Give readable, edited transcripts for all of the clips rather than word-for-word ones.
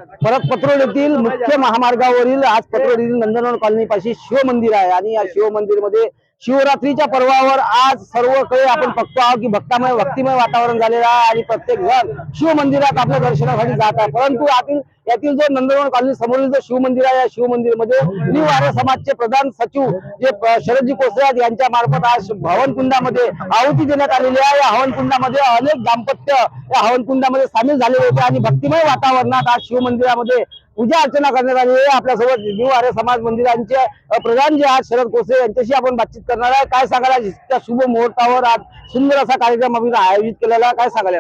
परत पत्रोड येथील मुख्य महामार्गावरील आज पत्रोड येथील नंदनवन कॉलनी पाशी शिव मंदिर आहे आणि या शिव मंदिर मध्ये शिवरात्रीच्या पर्वावर आज सर्वकडे आपण बघतो आहोत की भक्तिमय वातावरण झालेलं आहे आणि प्रत्येक जण शिव मंदिरात आपल्या दर्शनासाठी जात आहे। परंतु यातील जो नंदनवन कॉलनी समोरील जो शिव मंदिर आहे या शिव मंदिरमध्ये न्यू आर्य समाजचे प्रधान सचिव जे शरदजी कोसळे आहेत यांच्या मार्फत आज हवनकुंडामध्ये आहुती देण्यात आलेली आहे। या हवनकुंडामध्ये अनेक दाम्पत्य या हवनकुंडामध्ये सामील झालेले होते आणि भक्तिमय वातावरणात आज शिव मंदिरामध्ये पूजा अर्चना करण्यात आली आहे। आपल्यासोबत न्यू आर्य समाज मंदिरांचे प्रधान जे आज शरद कोसळे यांच्याशी आपण बातचीत करणार आहे। काय सांगाल त्या शुभ मुहूर्तावर आज सुंदर असा कार्यक्रम आम्ही आयोजित केलेला काय सांगाल?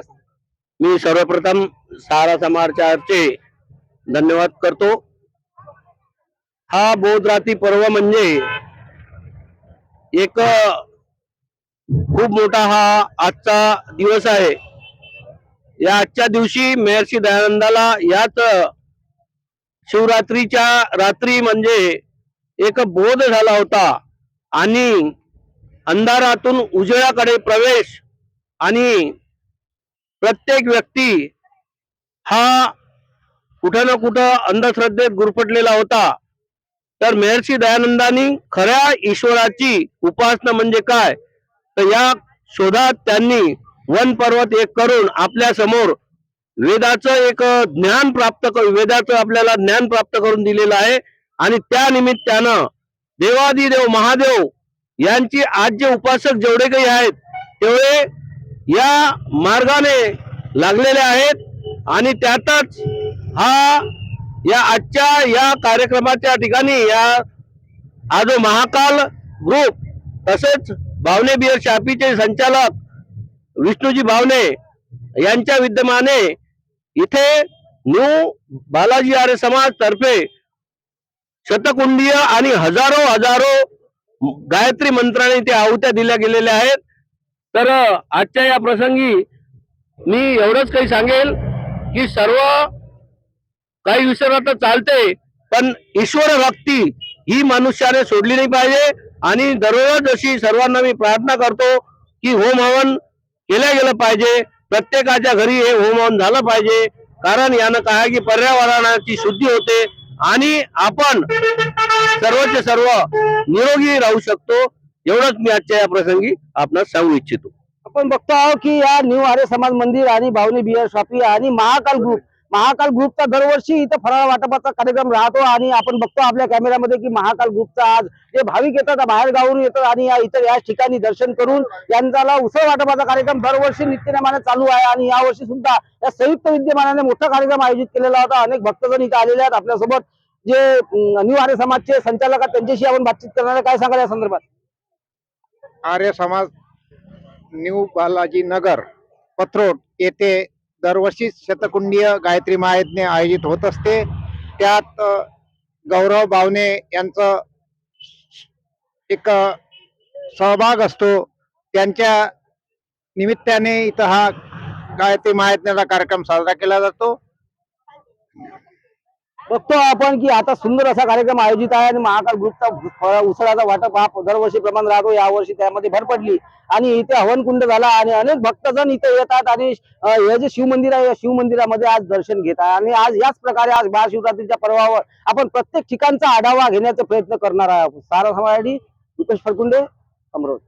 मी सर्वप्रथम सारा समाजचे धन्यवाद करतो। हा बोधराती पर्व म्हणजे एक खूप मोठा हा आजचा दिवस आहे। या आजच्या दिवशी महर्षी दयानंदाला याच शिवरात्रीच्या रात्री म्हणजे एक बोध झाला होता आणि अंधारातून उजेडाकडे प्रवेश आणि प्रत्येक व्यक्ती हा कुठं ना कुठं अंधश्रद्धेत गुरफटलेला होता। तर महर्षी दयानंदांनी खऱ्या ईश्वराची उपासना म्हणजे काय तर या शोधात त्यांनी वन पर्वत एक करून आपल्या समोर वेदाचं आपल्याला ज्ञान प्राप्त करून दिलेलं आहे आणि त्या निमित्तानं देवादिदेव महादेव यांची आज जे उपासक जेवढे काही आहेत तेवढे या मार्गाने लागलेले आहेत आणि त्यातच हा या आजच्या या कार्यक्रमाच्या ठिकाणी हा जो महाकाल ग्रुप तसेच भावने बियर शापीचे संचालक विष्णूजी भावने यांच्या विद्यमाने इथे न्यू बालाजी आर्य समाज तर्फे शतकुंडीय आणि हजारो गायत्री मंत्राने इथे आहुत्या दिल्या गेलेल्या आहेत। तर आजच्या या प्रसंगी मी एवढंच काही सांगेल की सर्व काही विसरलं तर चालते पण ईश्वर भक्ती ही मनुष्याने सोडली नाही पाहिजे आणि दररोज अशी सर्वांना मी प्रार्थना करतो की होम हवन केलं गेलं पाहिजे। प्रत्येकाच्या घरी हे होम हवन झालं पाहिजे कारण यानं काय की पर्यावरणाची शुद्धी होते आणि आपण सर्वचे सर्व निरोगी राहू शकतो। एवढंच मी आजच्या या प्रसंगी आपणास सांगू इच्छितो। आपण बघतो आहोत की या न्यू आर्य समाज मंदिर आणि भावनी बियर शॉपी आणि महाकाल ग्रुपचा दरवर्षी इथं फराळ वाटपाचा कार्यक्रम राहतो आणि आपण बघतो आपल्या कॅमेऱ्यामध्ये की महाकाल ग्रुपचा आज जे भाविक येतात बाहेर गावून येतात आणि या ठिकाणी दर्शन करून यांचा उत्सव वाटपाचा कार्यक्रम दरवर्षी नित्यनेमाने चालू आहे आणि यावर्षी सुद्धा या संयुक्त विद्यमानाने मोठा कार्यक्रम आयोजित केलेला होता। अनेक भक्तजण इथे आलेले आहेत। आपल्यासोबत जे न्यू आर्य समाजचे संचालक आहेत त्यांच्याशी आपण बातचीत करणार आहे। काय सांगाल या संदर्भात? आर्य समाज न्यू बालाजी नगर पत्रोड येथे दरवर्षी शतकुंडीय गायत्री महायज्ञ आयोजित होत असते। त्यात गौरव बावने यांचं एक सहभाग असतो। त्यांच्या निमित्ताने इथं हा गायत्री महायज्ञाचा कार्यक्रम साजरा केला जातो। बघतो आपण की आता सुंदर असा कार्यक्रम आयोजित आहे आणि महाकाल ग्रुपचा उसळाचा वाटप हा दरवर्षी प्रमाण राहतो। यावर्षी त्यामध्ये भर पडली आणि इथे हवनकुंड झाला आणि अनेक भक्तजण इथे येतात आणि हे जे शिव मंदिर आहे या शिव मंदिरामध्ये आज दर्शन घेतात आणि आज याच प्रकारे आज महाशिवरात्रीच्या पर्वावर आपण प्रत्येक ठिकाणचा आढावा घेण्याचा प्रयत्न करणार आहोत। सारा समाज रुपेश फरकुंडे, अमरोड।